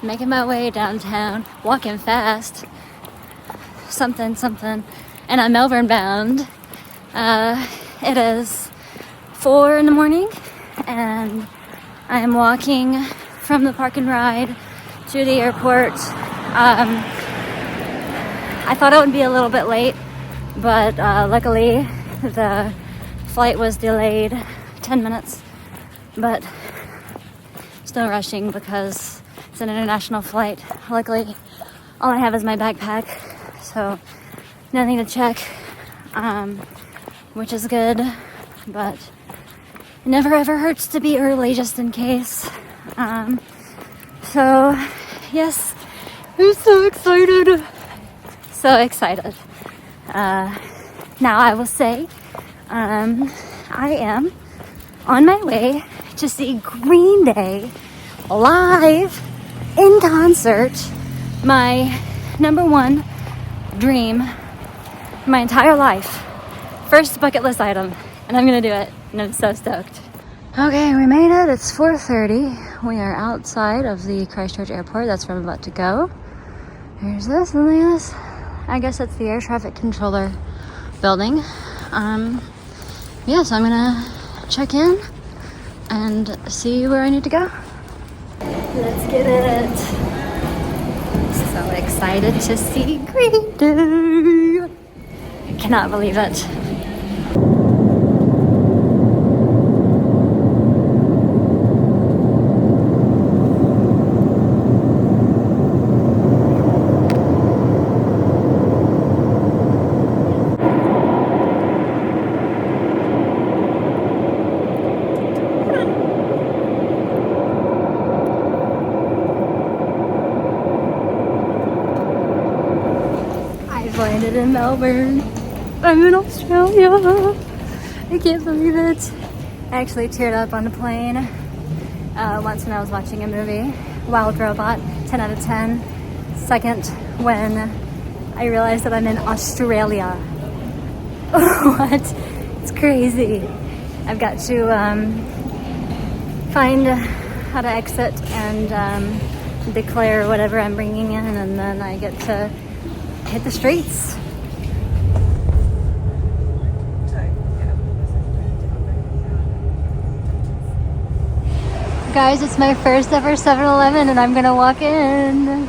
Making my way downtown, walking fast, something, and I'm Melbourne bound. It is 4 in the morning, and I am walking from the park and ride to the airport. I thought it would be a little bit late, but luckily the flight was delayed 10 minutes, but still rushing because it's an international flight. Luckily, all I have is my backpack, so nothing to check, which is good, but it never ever hurts to be early just in case. So yes, I'm so excited. So excited. Now I will say, I am on my way to see Green Day live in concert. My number one dream my entire life. First bucket list item, and I'm gonna do it, and I'm so stoked. Okay, we made it. It's 4:30. We are outside of the Christchurch airport. That's where I'm about to go. Here's this, and look at this. I guess that's the air traffic controller building. Yeah, so I'm gonna check in and see where I need to go. Let's get it. So excited to see Green Day. I cannot believe it. Landed in Melbourne. I'm in Australia. I can't believe it. I actually teared up on the plane once when I was watching a movie, Wild Robot, 10 out of 10. Second, when I realized that I'm in Australia. What? It's crazy. I've got to find how to exit and declare whatever I'm bringing in, and then I get to hit the streets. Guys, it's my first ever 7-Eleven, and I'm gonna walk in.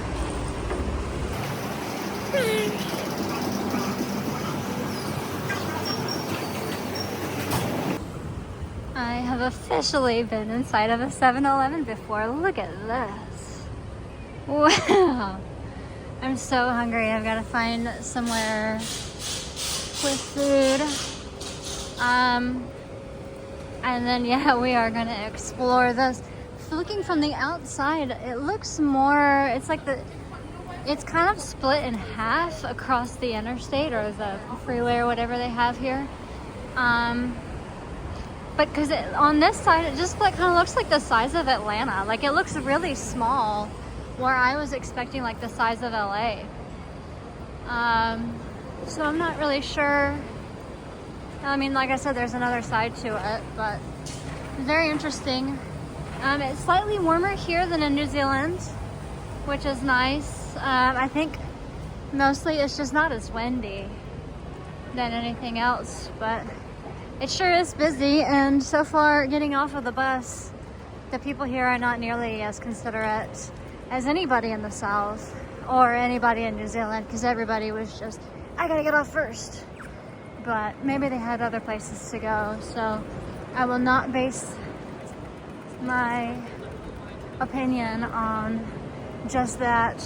I have officially been inside of a 7-Eleven before. Look at this. Wow. I'm so hungry. I've got to find somewhere with food. And then, yeah, we are going to explore this. Looking from the outside, it looks more, it's kind of split in half across the interstate or the freeway or whatever they have here. But because on this side, it just kind of looks like the size of Atlanta. Like, it looks really small, where I was expecting like the size of LA. So I'm not really sure. I mean, like I said, there's another side to it, but very interesting. It's slightly warmer here than in New Zealand, which is nice. I think mostly it's just not as windy than anything else, but it sure is busy. And so far, getting off of the bus, the people here are not nearly as considerate as anybody in the South or anybody in New Zealand, because everybody was just, I gotta get off first. But maybe they had other places to go, so I will not base my opinion on just that.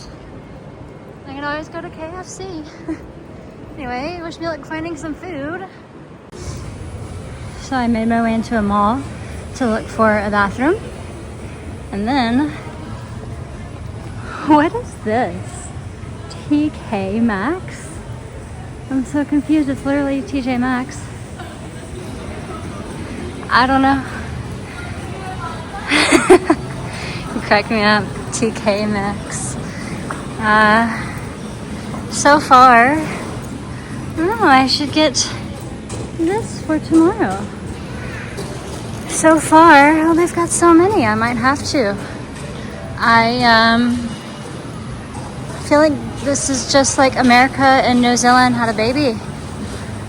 I can always go to KFC. Anyway, wish me luck finding some food. So I made my way into a mall to look for a bathroom, and then what is this? TK Maxx? I'm so confused. It's literally TJ Maxx. I don't know. You crack me up. TK Maxx. So far, I don't know. I should get this for tomorrow. So far, oh, they've got so many. I might have to. I feel like this is just like America and New Zealand had a baby.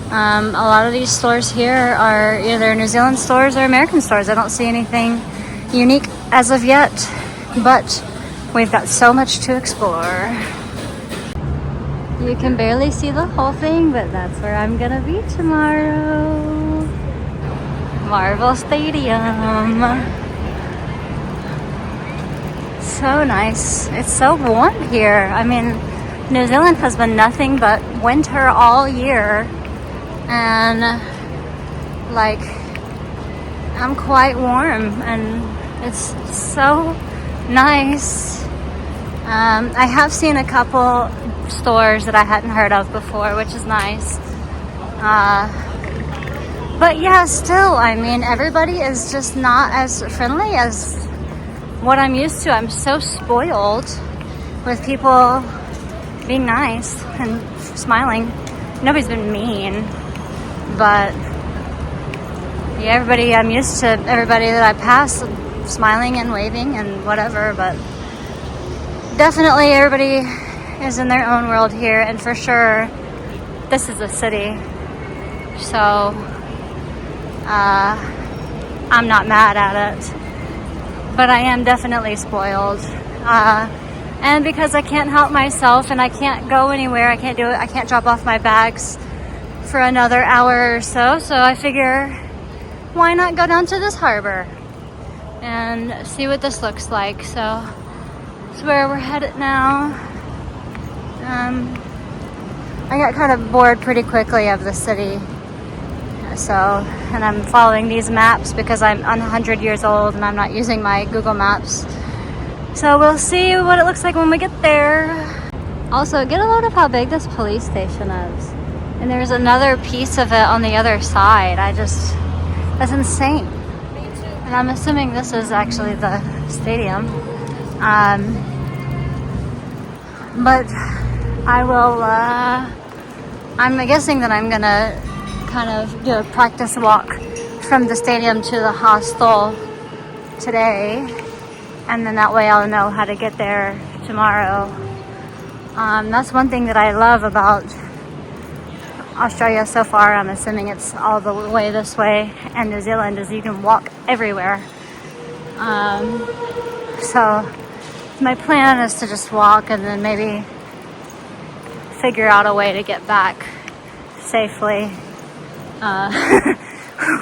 A lot of these stores here are either New Zealand stores or American stores. I don't see anything unique as of yet, but we've got so much to explore. You can barely see the whole thing, but that's where I'm gonna be tomorrow. Marvel Stadium. So nice. It's so warm here. I mean, New Zealand has been nothing but winter all year. And like, I'm quite warm and it's so nice. I have seen a couple stores that I hadn't heard of before, which is nice. But yeah, still, I mean, everybody is just not as friendly as what I'm used to. I'm so spoiled with people being nice and smiling. Nobody's been mean, but yeah, everybody, I'm used to everybody that I pass smiling and waving and whatever, but definitely everybody is in their own world here, and for sure, this is a city, so I'm not mad at it, but I am definitely spoiled. And because I can't help myself and I can't go anywhere, I can't do it, I can't drop off my bags for another hour or so, so I figure, why not go down to this harbor and see what this looks like. So it's where we're headed now. I got kind of bored pretty quickly of the city, so, and I'm following these maps because I'm 100 years old and I'm not using my Google Maps. So we'll see what it looks like when we get there. Also, get a load of how big this police station is. And there's another piece of it on the other side. That's insane. And I'm assuming this is actually the stadium. But I will, I'm guessing that I'm gonna kind of do a practice walk from the stadium to the hostel today. And then that way I'll know how to get there tomorrow. That's one thing that I love about Australia so far. I'm assuming it's all the way this way, and New Zealand is you can walk everywhere. So my plan is to just walk and then maybe figure out a way to get back safely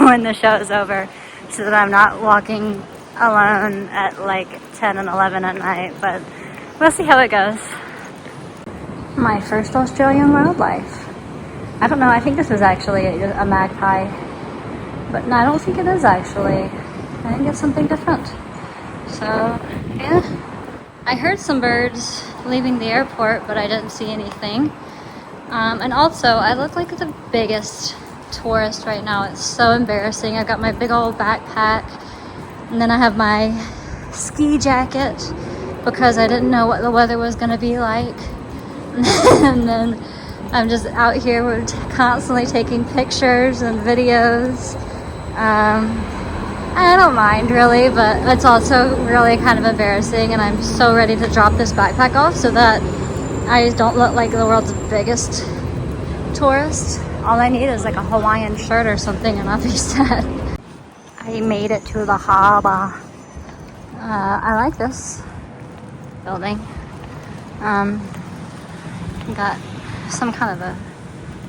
when the show is over, so that I'm not walking alone at like 10 and 11 at night, but we'll see how it goes. My first Australian wildlife. I don't know, I think this is actually a magpie, but no, I don't think it is actually. I think it's something different. So, yeah. I heard some birds leaving the airport, but I didn't see anything. And also, I look like the biggest tourist right now. It's so embarrassing. I've got my big old backpack, and then I have my ski jacket because I didn't know what the weather was going to be like. And then I'm just out here, we're constantly taking pictures and videos. I don't mind really, but it's also really kind of embarrassing, and I'm so ready to drop this backpack off so that I don't look like the world's biggest tourist. All I need is like a Hawaiian shirt or something and I'll be set. I made it to the harbor. I like this building. Got some kind of a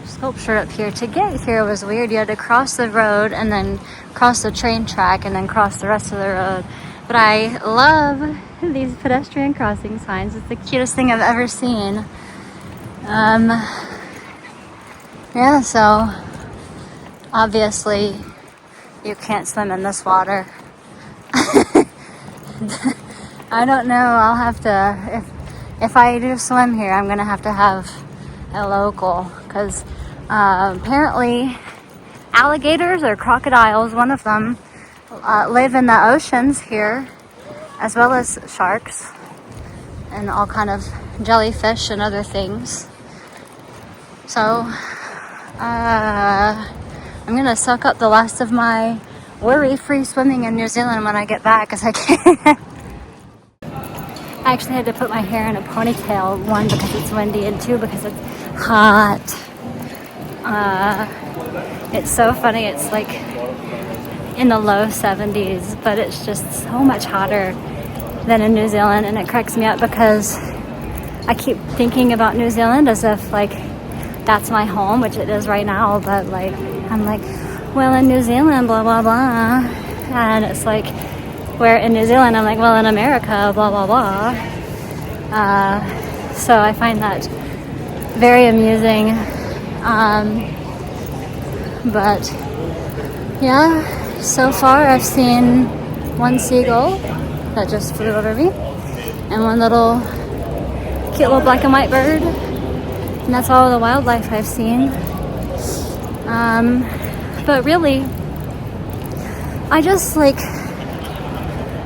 sculpture up here. To get here was weird. You had to cross the road and then cross the train track and then cross the rest of the road. But I love these pedestrian crossing signs. It's the cutest thing I've ever seen. Yeah, so obviously you can't swim in this water. I don't know. I'll have to, if I do swim here, I'm gonna have to have a local, because apparently alligators or crocodiles, one of them, live in the oceans here, as well as sharks and all kind of jellyfish and other things. So I'm gonna soak up the last of my worry-free swimming in New Zealand when I get back, because I can't. I actually had to put my hair in a ponytail, one because it's windy and two because it's hot. It's so funny, it's like in the low 70s, but it's just so much hotter than in New Zealand, and it cracks me up because I keep thinking about New Zealand as if like that's my home, which it is right now, but like I'm like, well, in New Zealand, blah blah blah, and it's like, where in New Zealand I'm like, well, in America, blah blah blah. So I find that very amusing, but yeah, so far I've seen one seagull that just flew over me and one little cute little black and white bird, and that's all the wildlife I've seen. But really, I just like,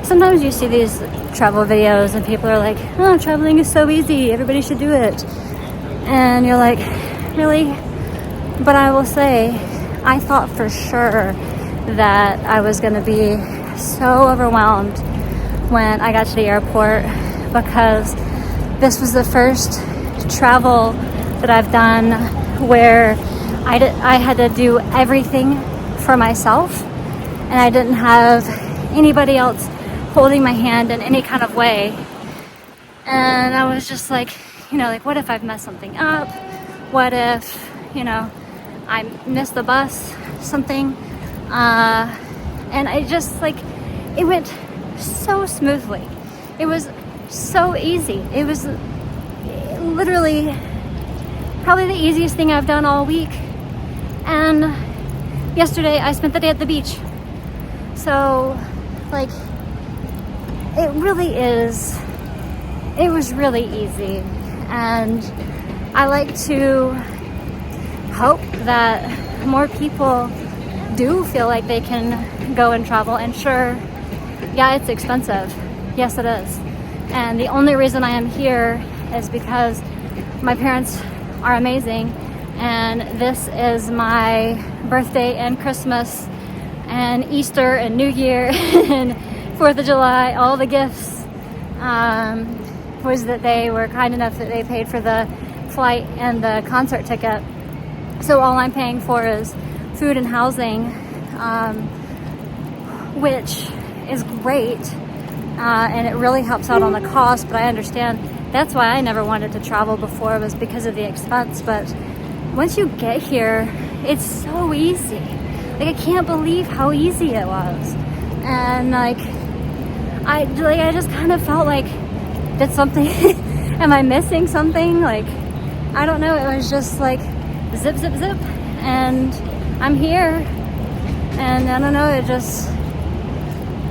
sometimes you see these travel videos and people are like, oh, traveling is so easy, everybody should do it. And you're like, really? But I will say, I thought for sure that I was going to be so overwhelmed when I got to the airport, because this was the first travel that I've done where I had to do everything for myself, and I didn't have anybody else holding my hand in any kind of way. And I was just like, like, what if I've messed something up? What if, I missed the bus, something? And I just like, it went so smoothly. It was so easy. It was literally probably the easiest thing I've done all week. And yesterday I spent the day at the beach. So like, it was really easy. And I like to hope that more people do feel like they can go and travel. And sure, yeah, it's expensive. Yes, it is. And the only reason I am here is because my parents are amazing, and this is my birthday and Christmas and Easter and New Year and 4th of July. All the gifts was that they were kind enough that they paid for the flight and the concert ticket. So all I'm paying for is food and housing, which is great, and it really helps out on the cost. But I understand that's why I never wanted to travel before, was because of the expense. But once you get here, it's so easy. Like, I can't believe how easy it was. And I just kind of felt like, did something am I missing something? Like, I don't know, it was just like zip zip zip, and I'm here. And I don't know,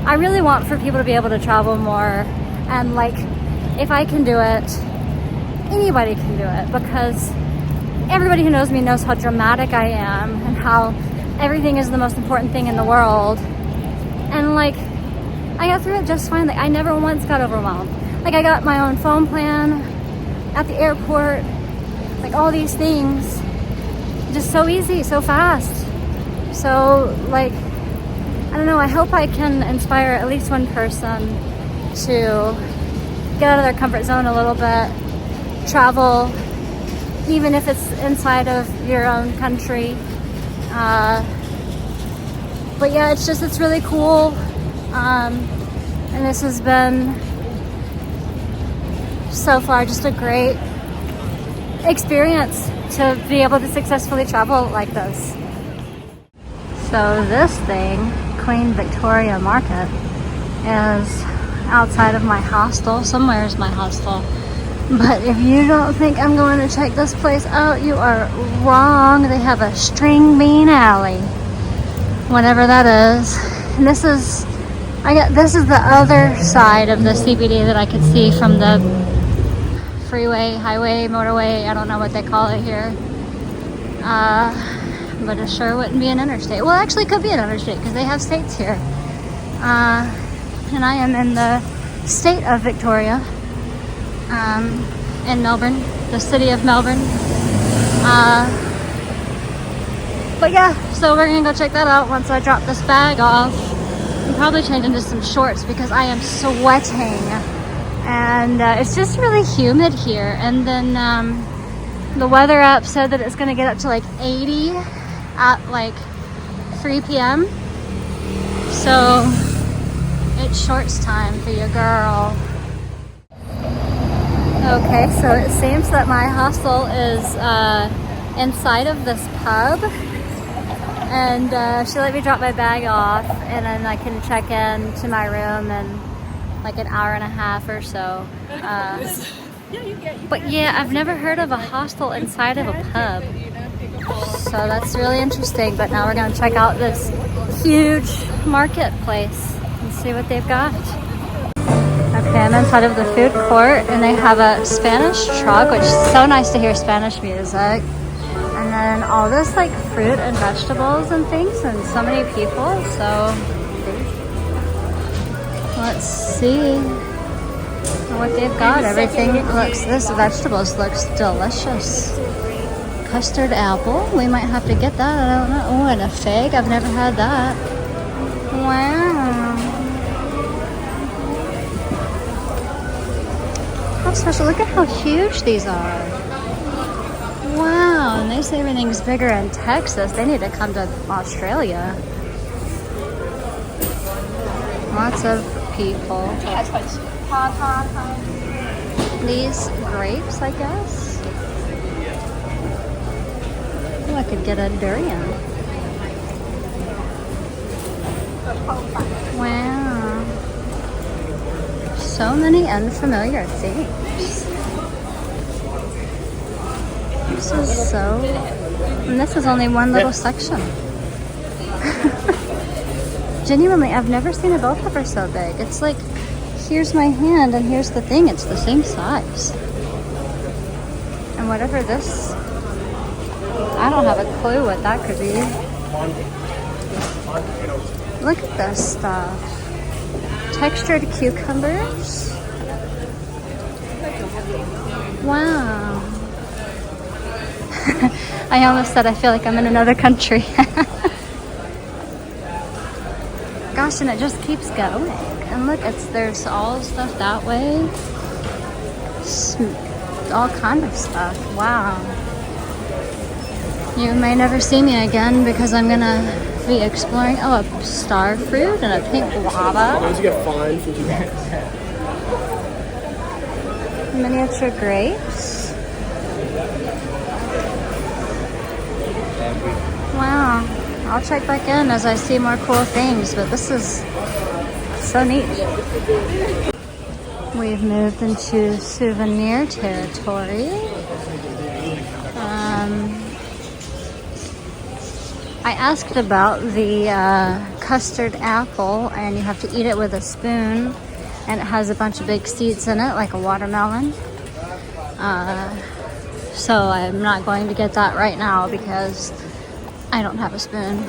I really want for people to be able to travel more, and like, if I can do it, anybody can do it, because everybody who knows me knows how dramatic I am and how everything is the most important thing in the world. And like, I got through it just fine. Like, I never once got overwhelmed. Like, I got my own phone plan at the airport, like all these things, just so easy, so fast. So like, I don't know, I hope I can inspire at least one person to get out of their comfort zone a little bit, travel, even if it's inside of your own country. But yeah, it's really cool. And this has been so far just a great experience to be able to successfully travel like this. So this thing, Queen Victoria Market, is outside of my hostel. Somewhere is my hostel. But if you don't think I'm going to check this place out, you are wrong. They have a string bean alley, whatever that is. And this is the other side of the CBD that I could see from the freeway, highway, motorway. I don't know what they call it here. But it sure wouldn't be an interstate. Well, actually it could be an interstate because they have states here. And I am in the state of Victoria, in Melbourne, the city of Melbourne. But yeah, so we're gonna go check that out once I drop this bag off. I'm probably change into some shorts because I am sweating. And it's just really humid here. And then the weather app said that it's gonna get up to like 80 at like 3 p.m. So it's shorts time for your girl. Okay, so it seems that my hostel is inside of this pub. And she let me drop my bag off, and then I can check in to my room in like an hour and a half or so. But yeah, I've never heard of a hostel inside of a pub. So that's really interesting. But now we're gonna check out this huge marketplace and see what they've got. Okay, I'm inside of the food court, and they have a Spanish truck, which is so nice to hear Spanish music. And then all this like fruit and vegetables and things, and so many people. So let's see what they've got. Everything looks, this vegetables looks delicious. Custard apple, we might have to get that, I don't know. Oh, and a fig, I've never had that. Wow. How special, look at how huge these are. Wow, and they say everything's bigger in Texas. They need to come to Australia. Lots of people. These grapes, I guess. Oh, I could get a durian. Wow. So many unfamiliar things. This is so, and this is only one little section. Genuinely, I've never seen a bell pepper so big. It's like, here's my hand and here's the thing. It's the same size. And whatever this, I don't have a clue what that could be. Look at this stuff. Textured cucumbers. Wow. I almost said I feel like I'm in another country. Gosh, and it just keeps going. And look, there's all stuff that way. All kind of stuff. Wow. You may never see me again because I'm gonna be exploring. Oh, a star fruit and a pink guava. Those you get fined for Miniature grapes. Wow. I'll check back in as I see more cool things, but this is so neat. We've moved into souvenir territory. I asked about the custard apple, and you have to eat it with a spoon, and it has a bunch of big seeds in it, like a watermelon. So I'm not going to get that right now because I don't have a spoon.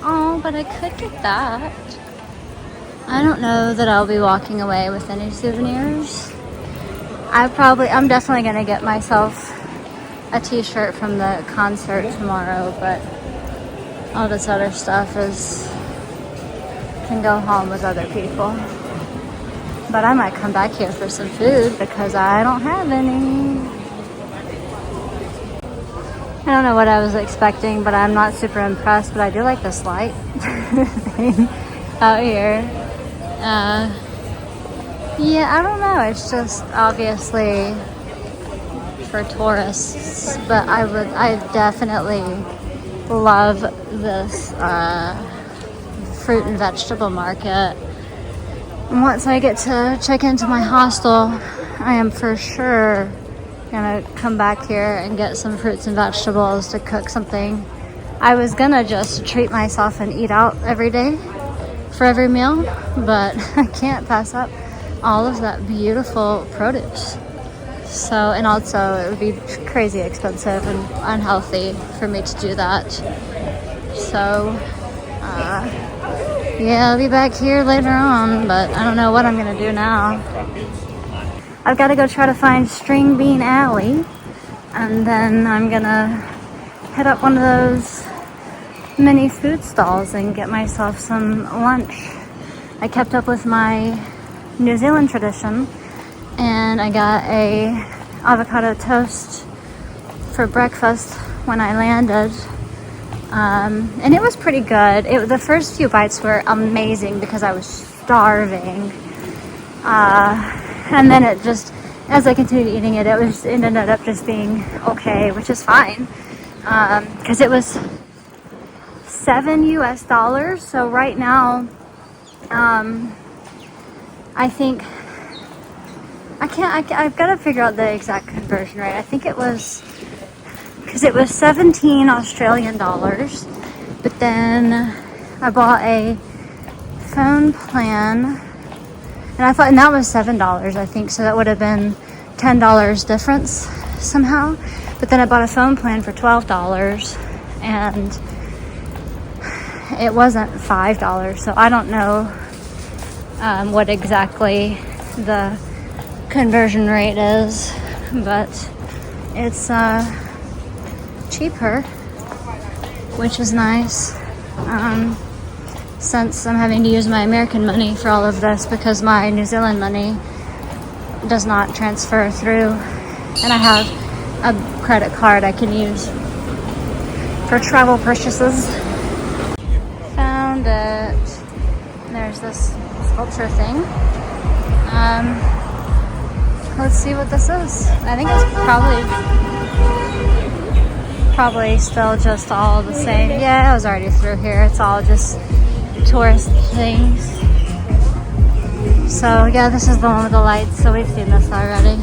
Oh, but I could get that. I don't know that I'll be walking away with any souvenirs. I'm definitely gonna get myself a t-shirt from the concert tomorrow, but all this other stuff can go home with other people. But I might come back here for some food because I don't have any. I don't know what I was expecting, but I'm not super impressed. But I do like this light thing out here. Yeah, I don't know. It's just obviously for tourists, but I definitely love this fruit and vegetable market. And once I get to check into my hostel, I am for sure gonna come back here and get some fruits and vegetables to cook something. I was gonna just treat myself and eat out every day for every meal, but I can't pass up all of that beautiful produce. So, and also it would be crazy expensive and unhealthy for me to do that. So, yeah, I'll be back here later on, but I don't know what I'm gonna do now. I've got to go try to find String Bean Alley, and then I'm gonna hit up one of those mini food stalls and get myself some lunch. I kept up with my New Zealand tradition and I got a avocado toast for breakfast when I landed. And it was pretty good. The first few bites were amazing because I was starving. And then it just, as I continued eating it, it ended up just being okay, which is fine. Because it was $7 US. So right now, I think, I've got to figure out the exact conversion rate. I think it was, because it was 17 Australian dollars, but then I bought a phone plan, and that was $7, I think, so that would have been $10 difference somehow. But then I bought a phone plan for $12, and it wasn't $5, so I don't know what exactly the conversion rate is, but it's cheaper, which is nice, since I'm having to use my American money for all of this because my New Zealand money does not transfer through, and I have a credit card I can use for travel purchases. Found it. There's this sculpture thing. Let's see what this is. I think it's probably still just all the same. Yeah, I was already through here. It's all just tourist things. So yeah, this is the one with the lights, so we've seen this already.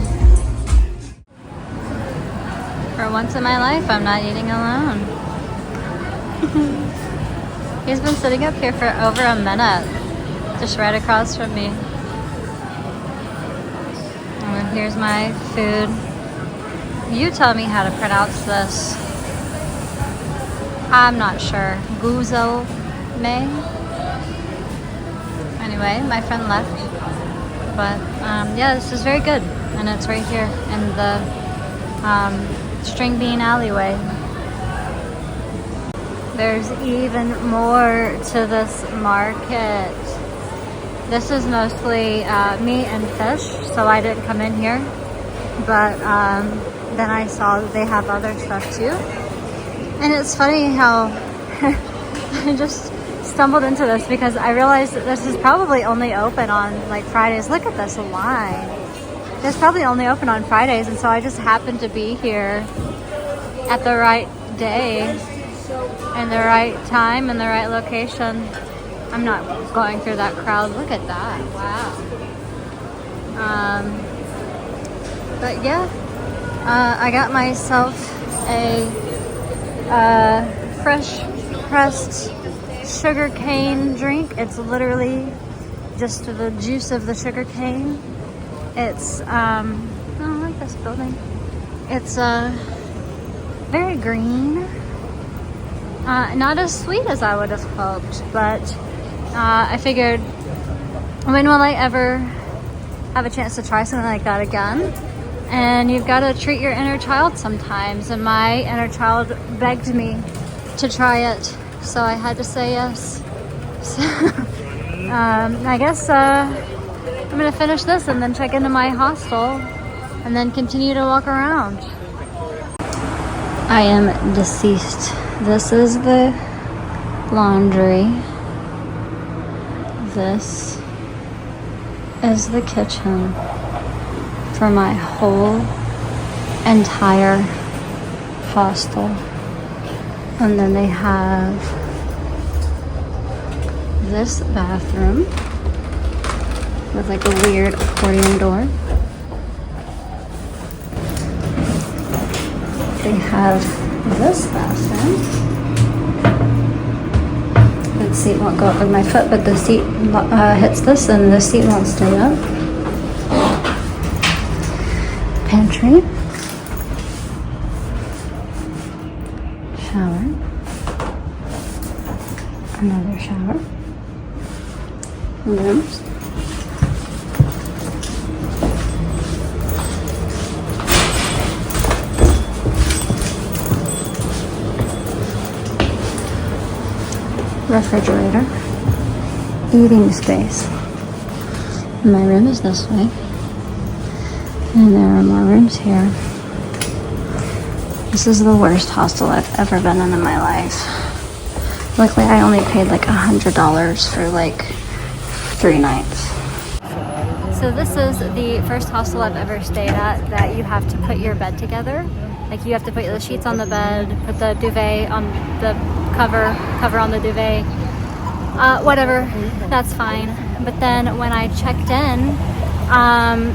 For once in my life, I'm not eating alone. He's been sitting up here for over a minute, just right across from me. And here's my food. You tell me how to pronounce this. I'm not sure. Guzo May. Anyway, my friend left. But yeah, this is very good. And it's right here in the string bean alleyway. There's even more to this market. This is mostly meat and fish, so I didn't come in here. But then I saw that they have other stuff too. And it's funny how I just stumbled into this because I realized that this is probably only open on like Fridays. Look at this line. It's probably only open on Fridays, and so I just happened to be here at the right day and the right time and the right location. I'm not going through that crowd. Look at that. Wow. But yeah, I got myself a fresh pressed sugar cane drink. It's literally just the juice of the sugar cane. It's I like this building. It's very green, not as sweet as I would have hoped, but I figured, when will I ever have a chance to try something like that again? And you've got to treat your inner child sometimes, and my inner child begged me to try it, so I had to say yes. So, I guess I'm gonna finish this and then check into my hostel and then continue to walk around. I am deceased. This is the laundry. This is the kitchen for my whole entire hostel. And then they have this bathroom with like a weird accordion door. They have this bathroom. The seat won't go up with my foot, but the seat hits this and the seat won't stay up. Pantry. Shower. Another shower. Rooms. refrigerator, eating space. My room is this way, and there are more rooms here. This is the worst hostel I've ever been in my life. Luckily, I only paid like $100 for like 3 nights. So this is the first hostel I've ever stayed at that you have to put your bed together. Like you have to put the sheets on the bed, put the duvet on the cover on the duvet. Whatever, that's fine. But then when I checked in,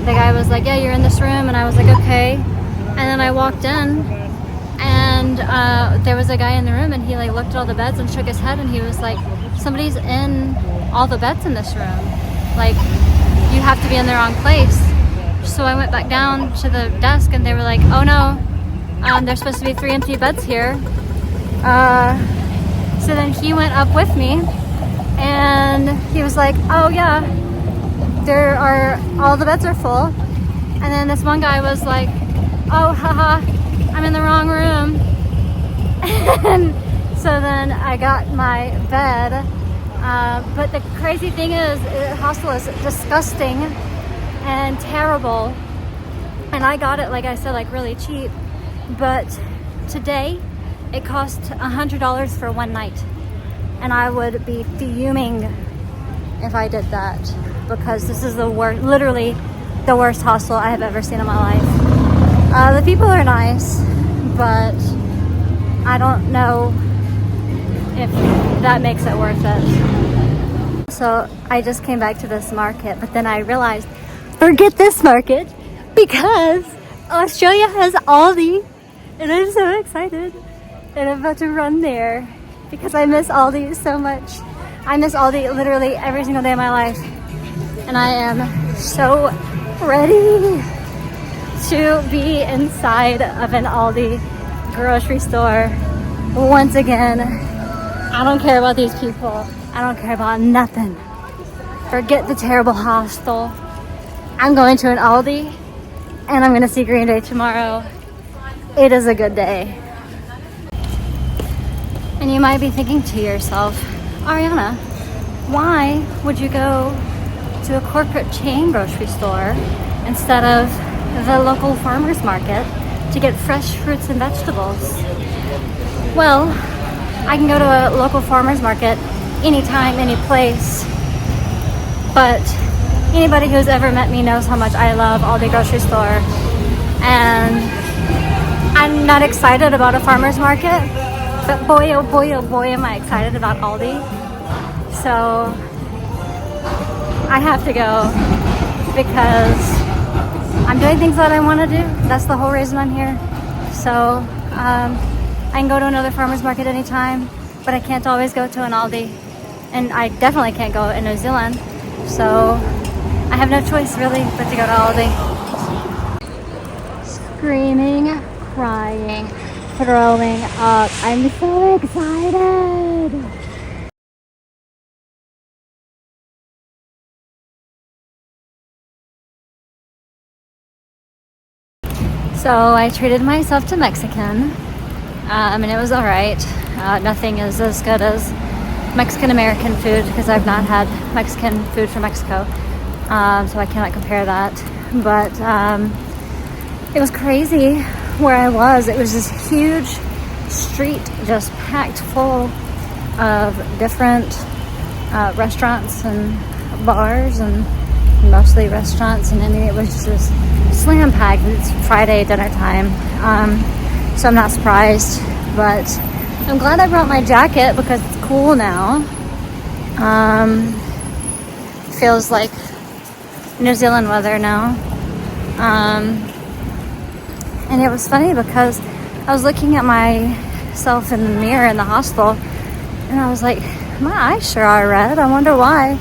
the guy was like, yeah, you're in this room. And I was like, okay. And then I walked in, and there was a guy in the room, and he like looked at all the beds and shook his head, and he was like, somebody's in all the beds in this room. Like, you have to be in the wrong place. So I went back down to the desk, and they were like, oh no, there's supposed to be 3 empty beds here. So then he went up with me, and he was like, oh yeah, all the beds are full. And then this one guy was like, oh haha, I'm in the wrong room. And so then I got my bed. But the crazy thing is, the hostel is disgusting and terrible. And I got it, like I said, like really cheap. But today, it cost $100 for 1 night. And I would be fuming if I did that, because this is the worst, literally the worst hostel I have ever seen in my life. The people are nice, but I don't know if that makes it worth it. So I just came back to this market, but then I realized, forget this market, because Australia has Aldi, and I'm so excited, and I'm about to run there because I miss Aldi so much. I miss Aldi literally every single day of my life, and I am so ready to be inside of an Aldi grocery store once again. I don't care about these people. I don't care about nothing. Forget the terrible hostel. I'm going to an Aldi, and I'm going to see Green Day tomorrow. It is a good day. And you might be thinking to yourself, Ariana, why would you go to a corporate chain grocery store instead of the local farmer's market to get fresh fruits and vegetables? Well, I can go to a local farmer's market anytime, any place, but anybody who's ever met me knows how much I love Aldi grocery store, and I'm not excited about a farmer's market, but boy, oh boy, am I excited about Aldi. So I have to go because I'm doing things that I want to do. That's the whole reason I'm here. So I can go to another farmer's market anytime, but I can't always go to an Aldi. And I definitely can't go in New Zealand. So I have no choice really but to go to Aldi. Screaming, crying, throwing up. I'm so excited. So I treated myself to Mexican, and it was all right. Nothing is as good as Mexican-American food because I've not had Mexican food from Mexico, so I cannot compare that. But it was crazy where I was. It was this huge street just packed full of different restaurants and bars, and mostly restaurants, and I mean it was just slam packed. It's Friday dinner time, so I'm not surprised, but I'm glad I brought my jacket because it's cool now. Feels like New Zealand weather now. And it was funny because I was looking at myself in the mirror in the hostel, and I was like, my eyes sure are red. I wonder why.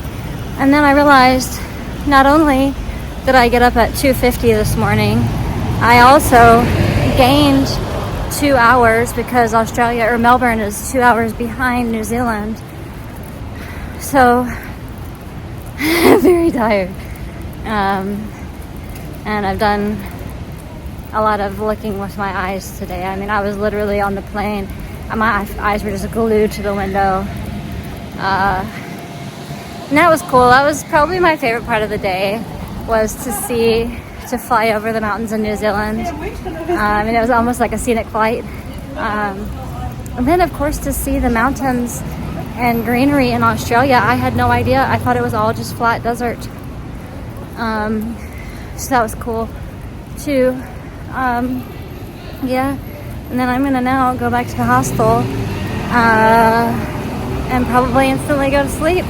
And then I realized not only did I get up at 2:50 this morning, I also gained 2 hours because Australia, or Melbourne, is 2 hours behind New Zealand. So I'm very tired. And I've done a lot of looking with my eyes today. I mean, I was literally on the plane and my eyes were just glued to the window. And that was cool. That was probably my favorite part of the day, was to fly over the mountains in New Zealand. And it was almost like a scenic flight. And then, of course, to see the mountains and greenery in Australia. I had no idea. I thought it was all just flat desert. So that was cool too. Yeah. And then I'm gonna now go back to the hostel and probably instantly go to sleep.